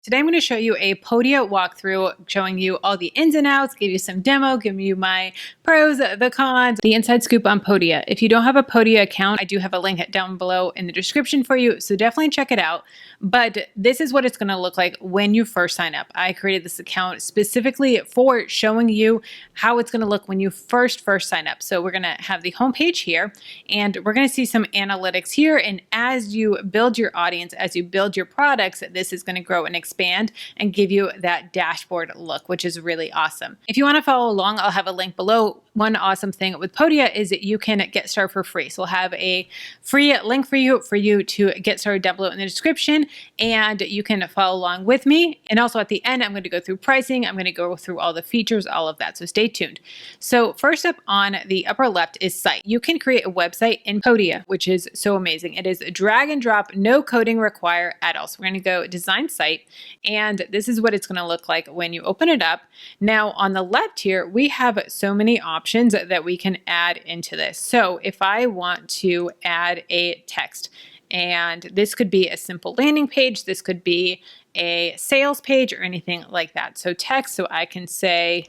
Today I'm going to show you a Podia walkthrough showing you all the ins and outs, give you some demo, give you my pros, the cons, the inside scoop on Podia. If you don't have a Podia account, I do have a link down below in the description for you, so definitely check it out. But this is what it's going to look like when you first sign up. I created this account specifically for showing you how it's going to look when you first sign up. So we're going to have the homepage here, and we're going to see some analytics here. And as you build your audience, as you build your products, this is going to grow and expand and give you that dashboard look, which is really awesome. If you want to follow along, I'll have a link below. One awesome thing with Podia is that you can get started for free. So we'll have a free link for you to get started down below in the description, and you can follow along with me. And also at the end, I'm going to go through pricing. I'm going to go through all the features, all of that. So stay tuned. So first up on the upper left is site. You can create a website in Podia, which is so amazing. It is drag and drop, no coding required at all. So we're going to go design site, and this is what it's going to look like when you open it up. Now on the left here, we have so many options that we can add into this. So if I want to add a text, and this could be a simple landing page, this could be a sales page or anything like that. So text, so I can say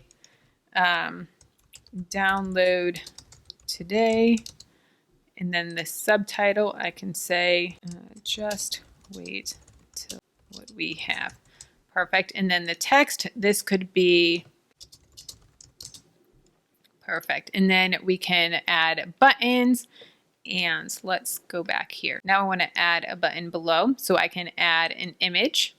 download today, and then the subtitle I can say just wait till what we have. Perfect. And then the text, this could be perfect. And then we can add buttons. And let's go back here. Now I want to add a button below, so I can add an image.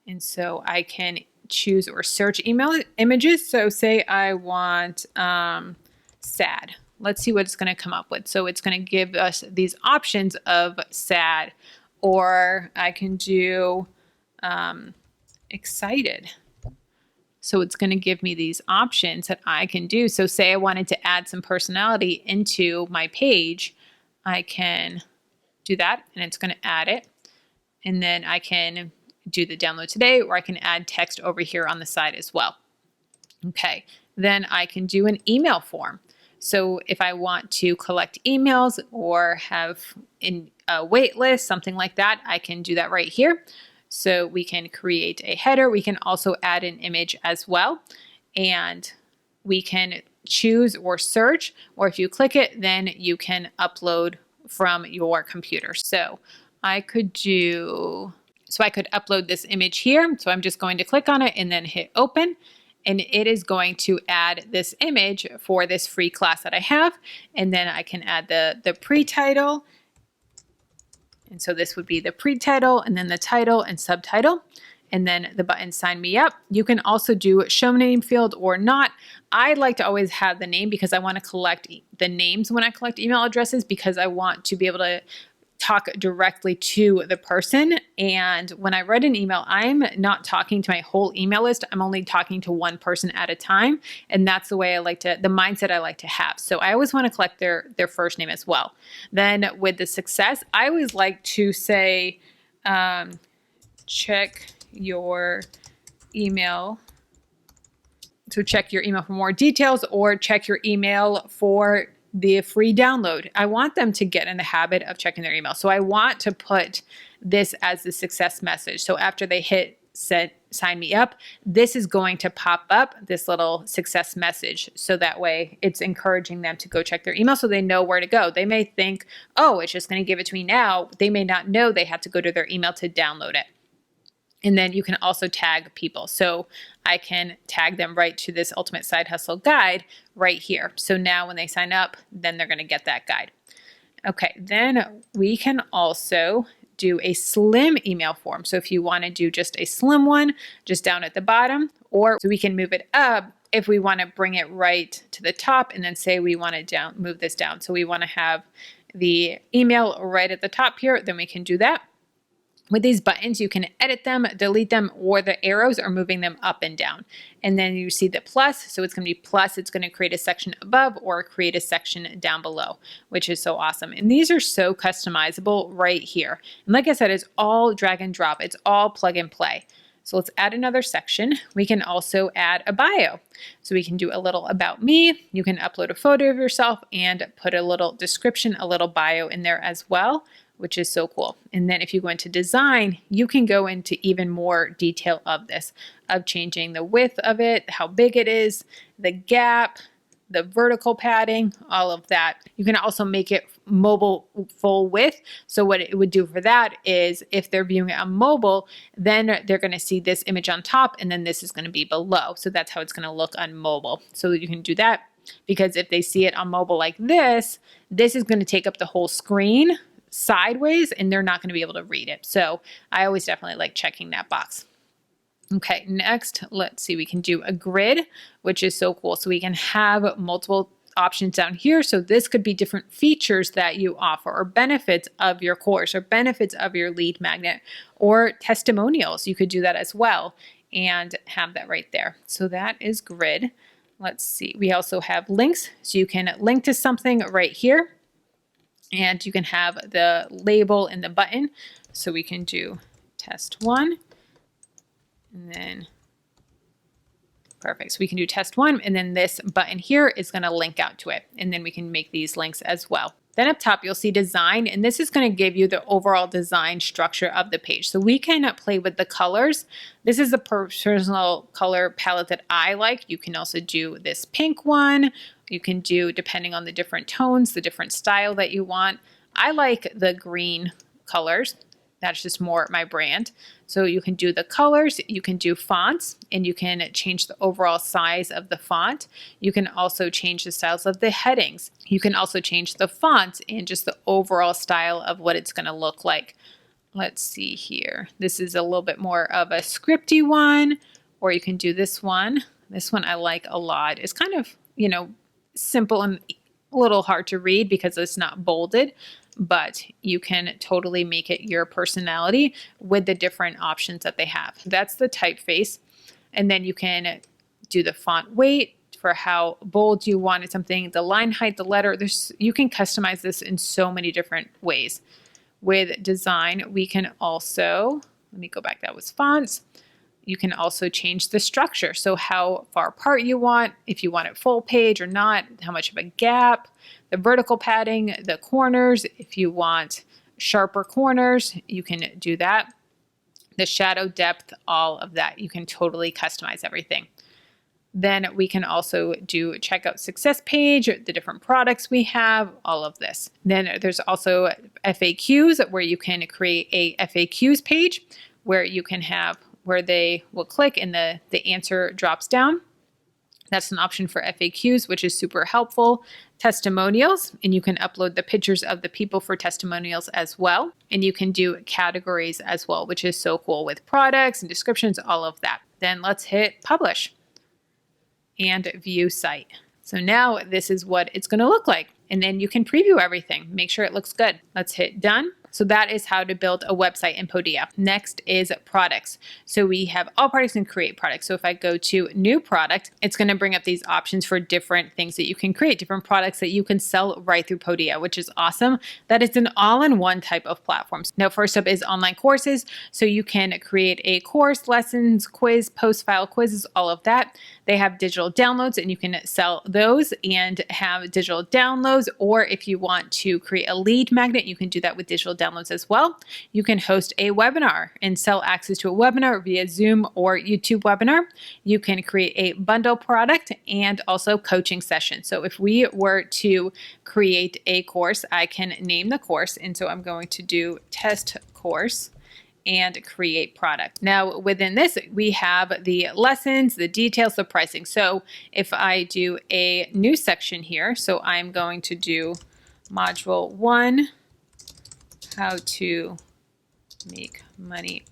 And so I can choose or search email images. So say I want sad. Let's see what it's going to come up with. So it's going to give us these options of sad, or I can do excited. So it's going to give me these options that I can do. So say I wanted to add some personality into my page, I can do that, and it's going to add it. And then I can do the download today, or I can add text over here on the side as well. Okay, then I can do an email form. So if I want to collect emails or have in a wait list, something like that, I can do that right here. So we can create a header. We can also add an image as well. And we can choose or search, or if you click it, then you can upload from your computer. So I could upload this image here. So I'm just going to click on it and then hit open. And it is going to add this image for this free class that I have. And then I can add the pre-title. And so this would be the pre-title, and then the title and subtitle, and then the button sign me up. You can also do show name field or not. I like to always have the name because I want to collect the names when I collect email addresses, because I want to be able to talk directly to the person. And when I write an email, I'm not talking to my whole email list. I'm only talking to one person at a time. And that's the way the mindset I like to have. So I always want to collect their first name as well. Then with the success, I always like to say, check your email. So check your email for more details, or check your email for the free download. I want them to get in the habit of checking their email. So I want to put this as the success message. So after they hit sign me up, this is going to pop up this little success message. So that way it's encouraging them to go check their email so they know where to go. They may think, oh, it's just going to give it to me now. They may not know they have to go to their email to download it. And then you can also tag people. So I can tag them right to this Ultimate Side Hustle guide right here. So now when they sign up, then they're going to get that guide. Okay, then we can also do a slim email form. So if you want to do just a slim one, just down at the bottom, or we can move it up if we want to bring it right to the top, and then say we want to move this down. So we want to have the email right at the top here, then we can do that. With these buttons, you can edit them, delete them, or the arrows are moving them up and down. And then you see the plus, so it's going to be plus. It's going to create a section above or create a section down below, which is so awesome. And these are so customizable right here. And like I said, it's all drag and drop. It's all plug and play. So let's add another section. We can also add a bio. So we can do a little about me. You can upload a photo of yourself and put a little description, a little bio in there as well. which is so cool. And then if you go into design, you can go into even more detail of this, of changing the width of it, how big it is, the gap, the vertical padding, all of that. You can also make it mobile full width. So what it would do for that is if they're viewing it on mobile, then they're going to see this image on top and then this is going to be below. So that's how it's going to look on mobile. So you can do that because if they see it on mobile like this is going to take up the whole screen sideways and they're not going to be able to read it. So I always definitely like checking that box. Okay, next, let's see, we can do a grid, which is so cool. So we can have multiple options down here. So this could be different features that you offer or benefits of your course or benefits of your lead magnet or testimonials. You could do that as well and have that right there. So that is grid. Let's see, we also have links. So you can link to something right here and you can have the label and the button. So we can do test 1. And then, perfect. So we can do test 1, and then this button here is going to link out to it. And then we can make these links as well. Then up top, you'll see design, and this is going to give you the overall design structure of the page. So we can play with the colors. This is the personal color palette that I like. You can also do this pink one. You can do, depending on the different tones, the different style that you want. I like the green colors. That's just more my brand. So you can do the colors, you can do fonts, and you can change the overall size of the font. You can also change the styles of the headings. You can also change the fonts and just the overall style of what it's going to look like. Let's see here. This is a little bit more of a scripty one, or you can do this one. This one I like a lot. It's kind of, simple and a little hard to read because it's not bolded, but you can totally make it your personality with the different options that they have. That's the typeface. And then you can do the font weight for how bold you want it, something, the line height, the letter. You can customize this in so many different ways. With design, we can also, let me go back, that was fonts. You can also change the structure. So how far apart you want, if you want it full page or not, how much of a gap, the vertical padding, the corners. If you want sharper corners, you can do that. The shadow depth, all of that. You can totally customize everything. Then we can also do checkout success page, the different products we have, all of this. Then there's also FAQs where you can create a FAQs page where you can have where they will click and the answer drops down. That's an option for FAQs, which is super helpful. Testimonials, and you can upload the pictures of the people for testimonials as well. And you can do categories as well, which is so cool with products and descriptions, all of that. Then let's hit publish and view site. So now this is what it's going to look like. And then you can preview everything. Make sure it looks good. Let's hit done. So that is how to build a website in Podia. Next is products. So we have all products and create products. So if I go to new product, it's going to bring up these options for different things that you can create, different products that you can sell right through Podia, which is awesome. That is an all-in-one type of platform. Now, first up is online courses. So you can create a course, lessons, quiz, post file quizzes, all of that. They have digital downloads and you can sell those and have digital downloads. Or if you want to create a lead magnet, you can do that with digital downloads as well. You can host a webinar and sell access to a webinar via Zoom or YouTube webinar. You can create a bundle product and also coaching sessions. So if we were to create a course, I can name the course. And so I'm going to do test course and create product. Now within this, we have the lessons, the details, the pricing. So if I do a new section here, so I'm going to do module 1, how to make money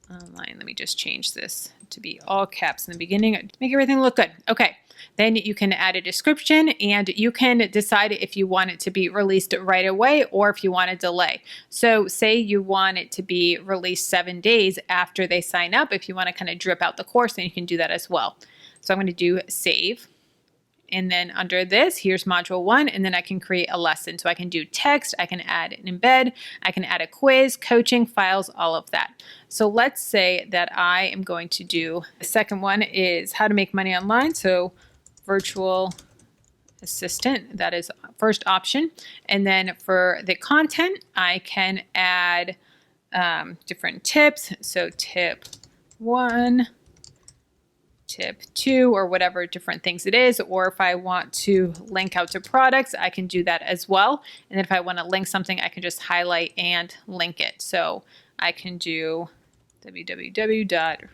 online. Let me just change this to be all caps in the beginning, make everything look good. Okay. Then you can add a description and you can decide if you want it to be released right away or if you want a delay. So say you want it to be released 7 days after they sign up. If you want to kind of drip out the course, then you can do that as well. So I'm going to do save. And then under this, here's module 1, and then I can create a lesson. So I can do text, I can add an embed, I can add a quiz, coaching, files, all of that. So let's say that I am going to do, the second one is how to make money online. So virtual assistant. That is first option. And then for the content, I can add different tips. So tip 1, tip 2, or whatever different things it is. Or if I want to link out to products, I can do that as well. And then if I want to link something, I can just highlight and link it. So I can do www.com.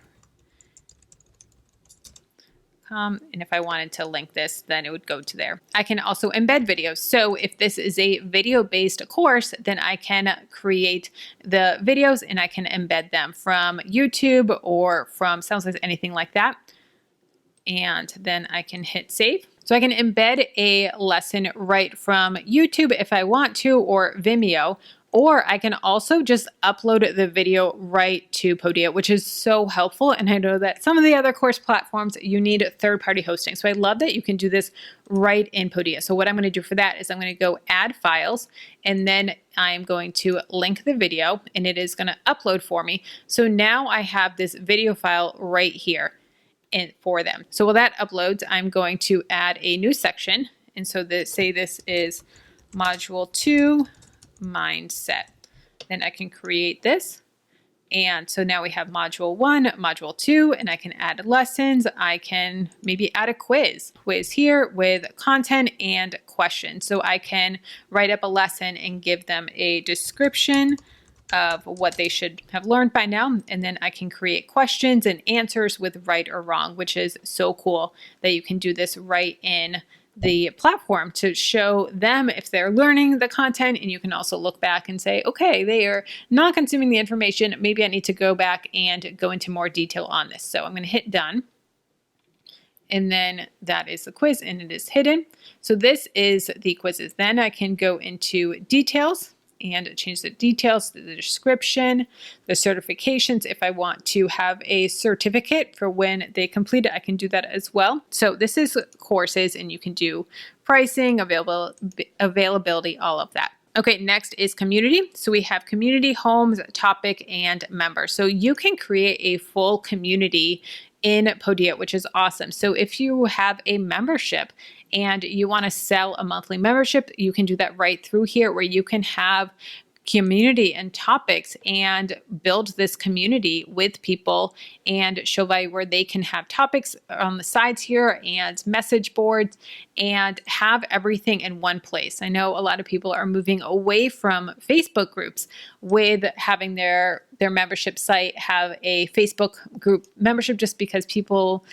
And if I wanted to link this, then it would go to there. I can also embed videos. So if this is a video-based course, then I can create the videos and I can embed them from YouTube or from SoundSlice, anything like that. And then I can hit save. So I can embed a lesson right from YouTube if I want to, or Vimeo, or I can also just upload the video right to Podia, which is so helpful. And I know that some of the other course platforms, you need third-party hosting. So I love that you can do this right in Podia. So what I'm going to do for that is I'm going to go add files, and then I'm going to link the video, and it is going to upload for me. So now I have this video file right here for them. So while that uploads, I'm going to add a new section. And so say this is module 2, mindset. Then I can create this. And so now we have module 1, module 2, and I can add lessons. I can maybe add a quiz here with content and questions. So I can write up a lesson and give them a description of what they should have learned by now. And then I can create questions and answers with right or wrong, which is so cool that you can do this right in the platform to show them if they're learning the content. And you can also look back and say, okay, they are not consuming the information. Maybe I need to go back and go into more detail on this. So I'm going to hit done. And then that is the quiz, and it is hidden. So this is the quizzes. Then I can go into details and change the details, the description, the certifications. If I want to have a certificate for when they complete it, I can do that as well. So this is courses, and you can do pricing, availability, all of that. Okay, next is community. So we have community, homes, topic, and members. So you can create a full community in Podia, which is awesome. So if you have a membership and you want to sell a monthly membership, you can do that right through here, where you can have community and topics and build this community with people and show value, where they can have topics on the sides here and message boards and have everything in one place. I know a lot of people are moving away from Facebook groups with having their membership site have a Facebook group membership, just because people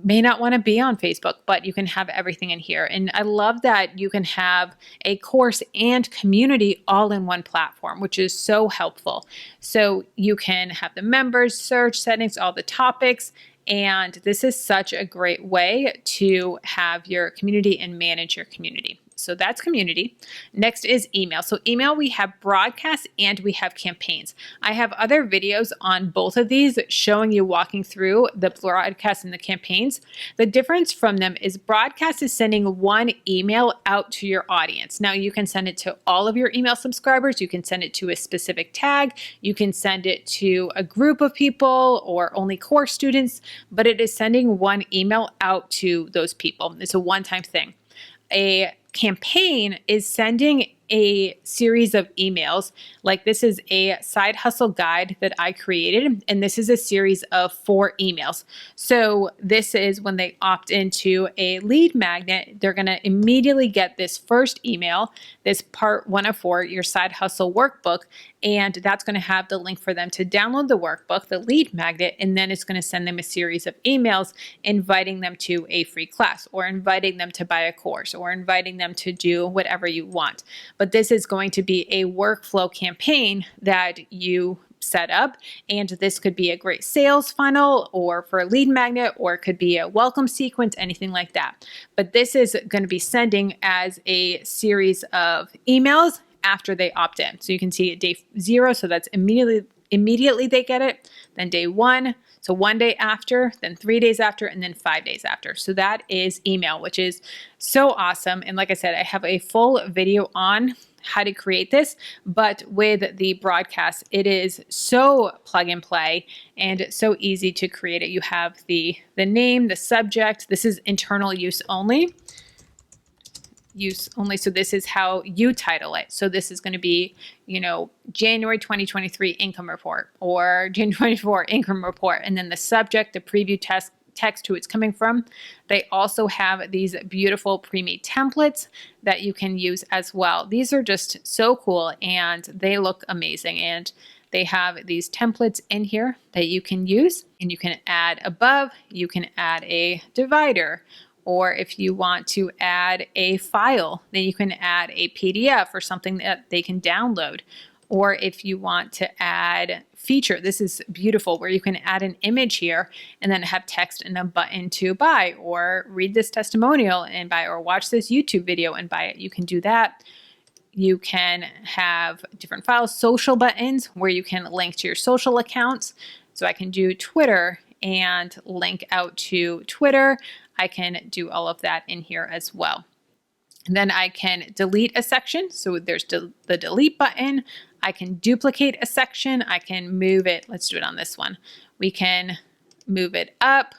may not want to be on Facebook, but you can have everything in here. And I love that you can have a course and community all in one platform, which is so helpful. So you can have the members, search settings, all the topics. And this is such a great way to have your community and manage your community. So that's community. Next is email. So email, we have broadcasts and we have campaigns. I have other videos on both of these showing you walking through the broadcasts and the campaigns. The difference from them is broadcast is sending one email out to your audience. Now you can send it to all of your email subscribers. You can send it to a specific tag. You can send it to a group of people or only course students, but it is sending one email out to those people. It's a one-time thing. A campaign is sending a series of emails. Like this is a side hustle guide that I created, and this is a series of 4 emails. So this is when they opt into a lead magnet, they're going to immediately get this first email, this part 1 of 4, your side hustle workbook, and that's going to have the link for them to download the workbook, the lead magnet, and then it's going to send them a series of emails inviting them to a free class, or inviting them to buy a course, or inviting them to do whatever you want. But this is going to be a workflow campaign that you set up, and this could be a great sales funnel or for a lead magnet, or it could be a welcome sequence, anything like that. But this is going to be sending as a series of emails after they opt in. So you can see at day 0, so that's immediately they get it, then day 1, so 1 day after, then 3 days after, and then 5 days after. So that is email, which is so awesome. And like I said, I have a full video on how to create this, but with the broadcast, it is so plug and play and so easy to create it. You have the name, the subject. This is internal use only. use only. So this is how you title it. So this is going to be, January 2023 income report or January 24 income report. And then the subject, the preview text, who it's coming from. They also have these beautiful pre-made templates that you can use as well. These are just so cool and they look amazing. And they have these templates in here that you can use, and you can add above, you can add a divider, or if you want to add a file, then you can add a PDF or something that they can download. Or if you want to add feature, this is beautiful, where you can add an image here and then have text and a button to buy, or read this testimonial and buy, or watch this YouTube video and buy it. You can do that. You can have different files, social buttons, where you can link to your social accounts. So I can do Twitter and link out to Twitter. I can do all of that in here as well. And then I can delete a section. So there's the delete button. I can duplicate a section. I can move it. Let's do it on this one. We can move it up.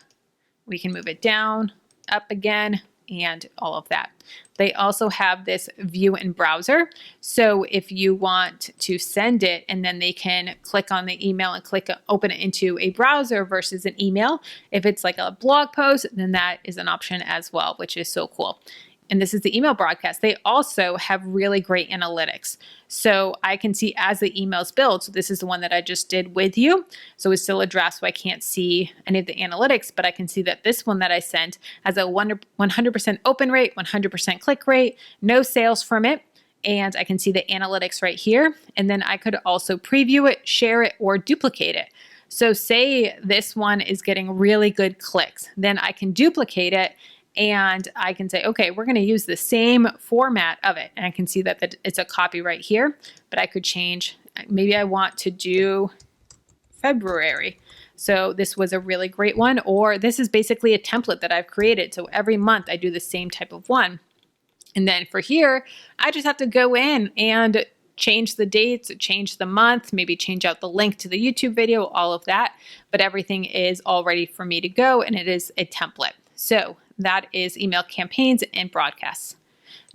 We can move it down, up again, and all of that. They also have this view in browser. So if you want to send it, and then they can click on the email and open it into a browser versus an email. If it's like a blog post, then that is an option as well, which is so cool. And this is the email broadcast. They also have really great analytics. So I can see as the emails build. So this is the one that I just did with you. So it's still a draft, so I can't see any of the analytics, but I can see that this one that I sent has a 100% open rate, 100% click rate, no sales from it. And I can see the analytics right here. And then I could also preview it, share it, or duplicate it. So say this one is getting really good clicks, then I can duplicate it. And I can say, okay, we're going to use the same format of it. And I can see that it's a copy right here, but I could change. Maybe I want to do February. So this was a really great one, or this is basically a template that I've created. So every month I do the same type of one. And then for here, I just have to go in and change the dates, change the month, maybe change out the link to the YouTube video, all of that. But everything is all ready for me to go, and it is a template. So that is email campaigns and broadcasts.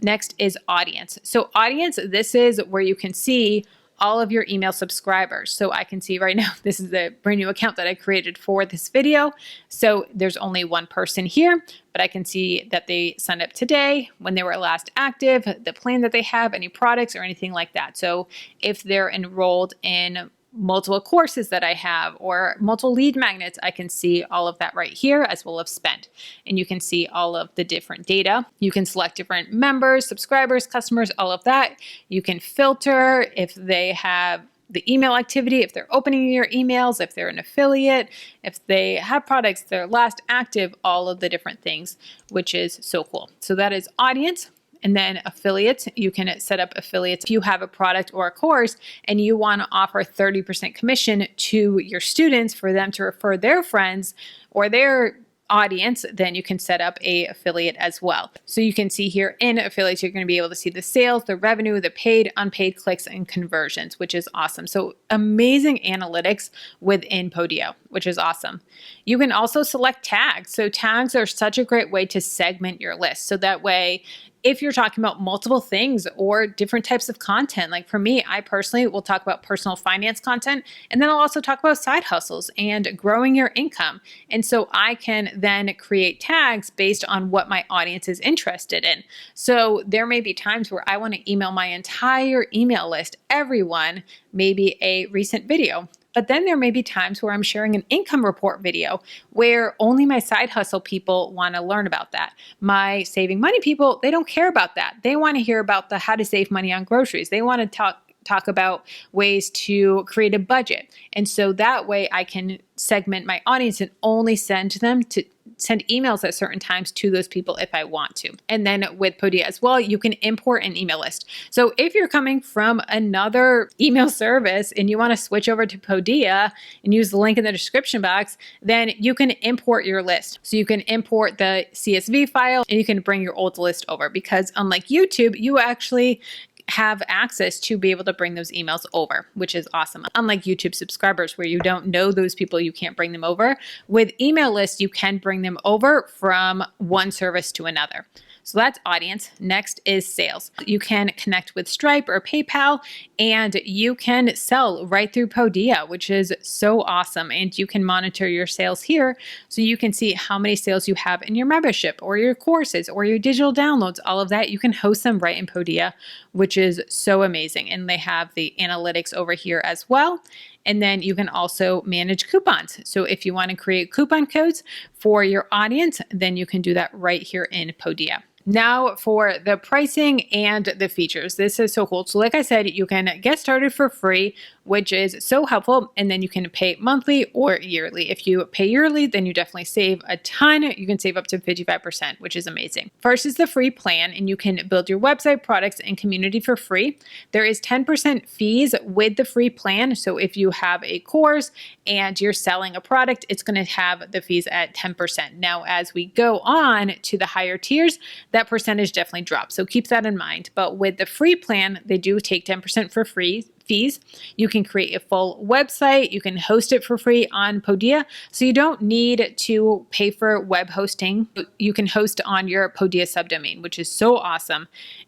Next is audience. So audience, this is where you can see all of your email subscribers. So I can see right now, this is the brand new account that I created for this video. So there's only one person here, but I can see that they signed up today, when they were last active, the plan that they have, any products or anything like that. So if they're enrolled in multiple courses that I have or multiple lead magnets, I can see all of that right here, as well as spend. And you can see all of the different data. You can select different members, subscribers, customers, all of that. You can filter if they have the email activity, if they're opening your emails, if they're an affiliate, if they have products, they're last active, all of the different things, which is so cool. So that is audience. And then affiliates, you can set up affiliates. If you have a product or a course and you want to offer 30% commission to your students for them to refer their friends or their audience, then you can set up a affiliate as well. So you can see here in affiliates, you're going to be able to see the sales, the revenue, the paid, unpaid clicks, and conversions, which is awesome. So amazing analytics within Podia, which is awesome. You can also select tags. So tags are such a great way to segment your list. So that way, if you're talking about multiple things or different types of content, like for me, I personally will talk about personal finance content, and then I'll also talk about side hustles and growing your income. And so I can then create tags based on what my audience is interested in. So there may be times where I want to email my entire email list, everyone, maybe a recent video. But then there may be times where I'm sharing an income report video where only my side hustle people want to learn about that. My saving money people, they don't care about that. They want to hear about the how to save money on groceries. They want to talk about ways to create a budget. And so that way I can segment my audience and only send emails at certain times to those people if I want to. And then with Podia as well, you can import an email list. So if you're coming from another email service and you want to switch over to Podia and use the link in the description box, then you can import your list. So you can import the CSV file and you can bring your old list over, because unlike YouTube, you actually have access to be able to bring those emails over, which is awesome. Unlike YouTube subscribers where you don't know those people, you can't bring them over. With email lists, you can bring them over from one service to another. So that's audience. Next is sales. You can connect with Stripe or PayPal, and you can sell right through Podia, which is so awesome. And you can monitor your sales here so you can see how many sales you have in your membership or your courses or your digital downloads, all of that. You can host them right in Podia, which is so amazing. And they have the analytics over here as well. And then you can also manage coupons. So if you want to create coupon codes for your audience, then you can do that right here in Podia. Now for the pricing and the features. This is so cool. So like I said, you can get started for free, which is so helpful. And then you can pay monthly or yearly. If you pay yearly, then you definitely save a ton. You can save up to 55%, which is amazing. First is the free plan, and you can build your website, products, and community for free. There is 10% fees with the free plan. So if you have a course and you're selling a product, it's going to have the fees at 10%. Now, as we go on to the higher tiers, that percentage definitely drops. So keep that in mind. But with the free plan, they do take 10% for free fees. You can create a full website. You can host it for free on Podia. So you don't need to pay for web hosting. You can host on your Podia subdomain, which is so awesome.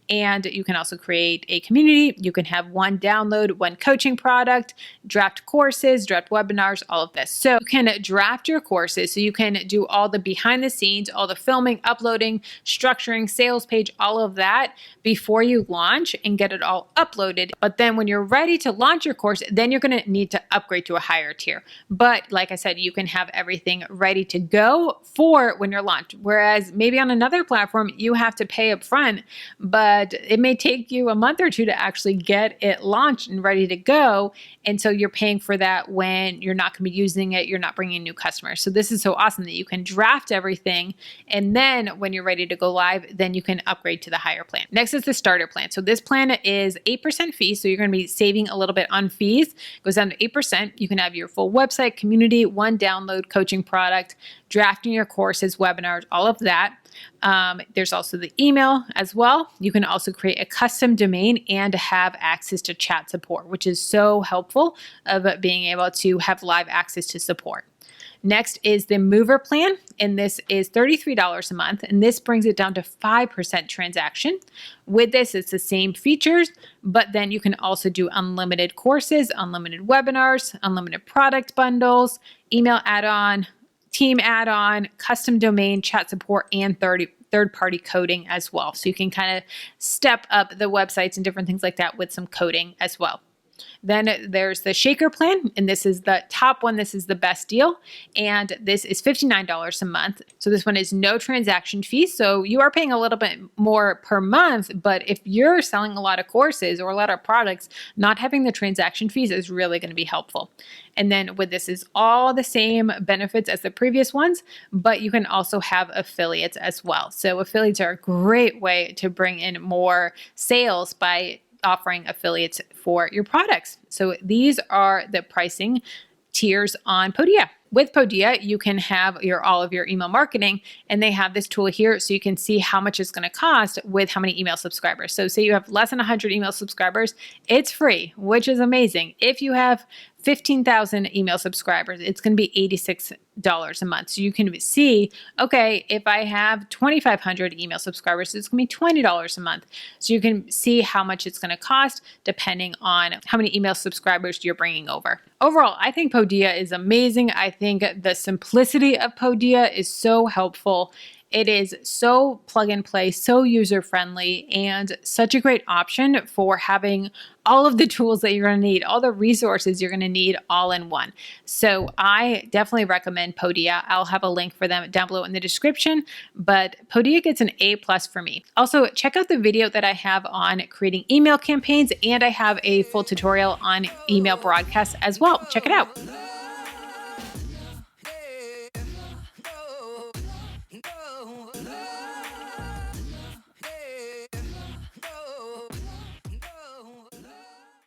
And you can also create a community. You can have one download, one coaching product, draft courses, draft webinars, all of this. So you can draft your courses. So you can do all the behind the scenes, all the filming, uploading, structuring, sales page, all of that before you launch and get it all uploaded. But then when you're ready to launch your course, then you're going to need to upgrade to a higher tier. But like I said, you can have everything ready to go for when you're launched. Whereas maybe on another platform, you have to pay up front, but it may take you a month or two to actually get it launched and ready to go. And so you're paying for that when you're not going to be using it, you're not bringing new customers. So this is so awesome that you can draft everything. And then when you're ready to go live, then you can upgrade to the higher plan. Next is the starter plan. So this plan is 8% fee. So you're going to be saving a little bit on fees. It goes down to 8%. You can have your full website, community, one download, coaching product, drafting your courses, webinars, all of that. There's also the email as well. You can also create a custom domain and have access to chat support, which is so helpful of being able to have live access to support. Next is the mover plan, and this is $33 a month, and this brings it down to 5% transaction. With this, it's the same features, but then you can also do unlimited courses, unlimited webinars, unlimited product bundles, email add-on, team add-on, custom domain, chat support, and third-party coding as well. So you can kind of step up the websites and different things like that with some coding as well. Then there's the shaker plan, and this is the top one. This is the best deal, and this is $59 a month. So this one is no transaction fee. So you are paying a little bit more per month, but if you're selling a lot of courses or a lot of products, not having the transaction fees is really going to be helpful. And then with this is all the same benefits as the previous ones, but you can also have affiliates as well. So affiliates are a great way to bring in more sales by offering affiliates for your products. So these are the pricing tiers on Podia. With Podia, you can have all of your email marketing, and they have this tool here so you can see how much it's going to cost with how many email subscribers. So say you have less than 100 email subscribers, it's free, which is amazing. If you have 15,000 email subscribers, it's going to be $86 a month. So you can see, okay, if I have 2,500 email subscribers, it's going to be $20 a month. So you can see how much it's going to cost depending on how many email subscribers you're bringing over. Overall, I think Podia is amazing. I think the simplicity of Podia is so helpful. It is so plug and play, so user friendly, and such a great option for having all of the tools that you're going to need, all the resources you're going to need all in one. So I definitely recommend Podia. I'll have a link for them down below in the description, but Podia gets an A+ for me. Also, check out the video that I have on creating email campaigns, and I have a full tutorial on email broadcasts as well. Check it out.